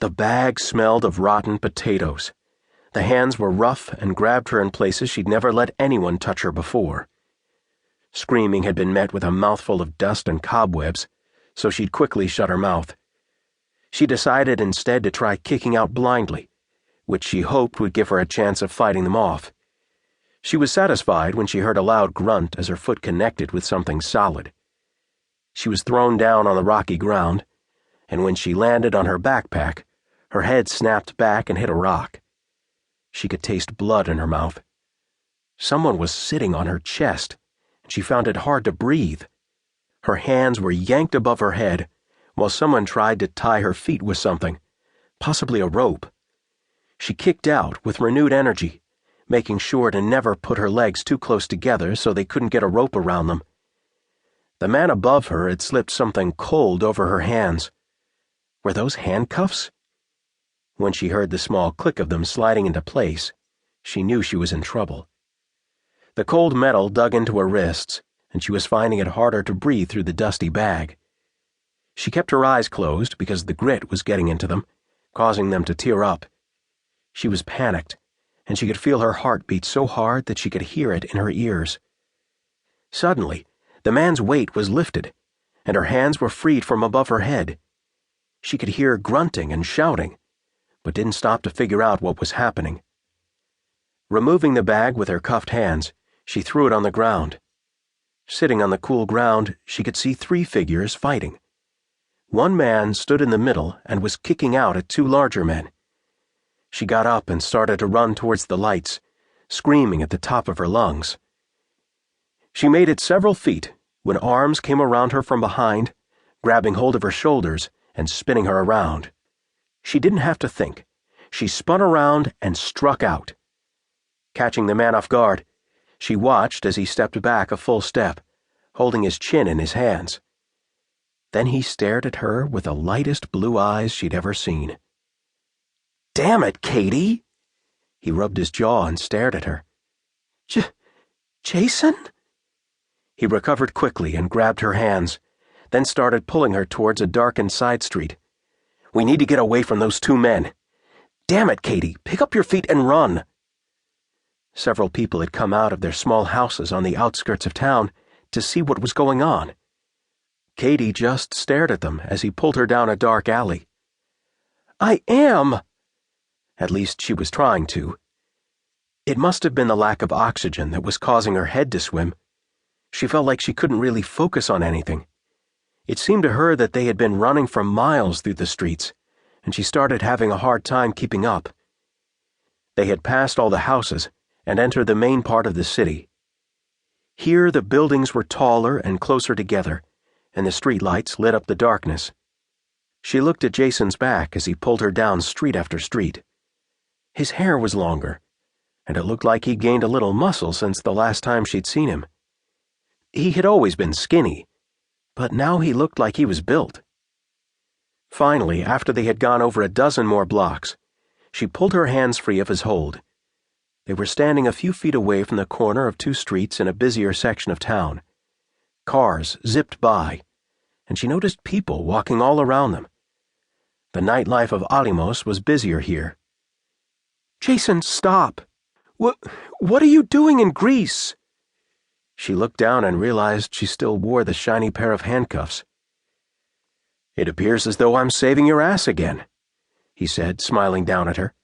The bag smelled of rotten potatoes. The hands were rough and grabbed her in places she'd never let anyone touch her before. Screaming had been met with a mouthful of dust and cobwebs, so she'd quickly shut her mouth. She decided instead to try kicking out blindly, which she hoped would give her a chance of fighting them off. She was satisfied when she heard a loud grunt as her foot connected with something solid. She was thrown down on the rocky ground, and when she landed on her backpack, her head snapped back and hit a rock. She could taste blood in her mouth. Someone was sitting on her chest, and she found it hard to breathe. Her hands were yanked above her head, while someone tried to tie her feet with something, possibly a rope. She kicked out with renewed energy, making sure to never put her legs too close together so they couldn't get a rope around them. The man above her had slipped something cold over her hands. Were those handcuffs? When she heard the small click of them sliding into place, she knew she was in trouble. The cold metal dug into her wrists, and she was finding it harder to breathe through the dusty bag. She kept her eyes closed because the grit was getting into them, causing them to tear up. She was panicked, and she could feel her heart beat so hard that she could hear it in her ears. Suddenly, the man's weight was lifted, and her hands were freed from above her head. She could hear grunting and shouting, but didn't stop to figure out what was happening. Removing the bag with her cuffed hands, she threw it on the ground. Sitting on the cool ground, she could see 3 figures fighting. One man stood in the middle and was kicking out at 2 larger men. She got up and started to run towards the lights, screaming at the top of her lungs. She made it several feet when arms came around her from behind, grabbing hold of her shoulders and spinning her around. She didn't have to think. She spun around and struck out. Catching the man off guard, she watched as he stepped back a full step, holding his chin in his hands. Then he stared at her with the lightest blue eyes she'd ever seen. "Damn it, Katie!" He rubbed his jaw and stared at her. Jason? He recovered quickly and grabbed her hands, then started pulling her towards a darkened side street. "We need to get away from those 2 men. Damn it, Katie, pick up your feet and run." Several people had come out of their small houses on the outskirts of town to see what was going on. Katie just stared at them as he pulled her down a dark alley. "I am!" At least she was trying to. It must have been the lack of oxygen that was causing her head to swim. She felt like she couldn't really focus on anything. It seemed to her that they had been running for miles through the streets, and she started having a hard time keeping up. They had passed all the houses and entered the main part of the city. Here the buildings were taller and closer together, and the streetlights lit up the darkness. She looked at Jason's back as he pulled her down street after street. His hair was longer, and it looked like he'd gained a little muscle since the last time she'd seen him. He had always been skinny, but now he looked like he was built. Finally, after they had gone over a dozen more blocks, she pulled her hands free of his hold. They were standing a few feet away from the corner of 2 streets in a busier section of town. Cars zipped by, and she noticed people walking all around them. The nightlife of Alimos was busier here. "Jason, stop! What are you doing in Greece?" She looked down and realized she still wore the shiny pair of handcuffs. "It appears as though I'm saving your ass again," he said, smiling down at her.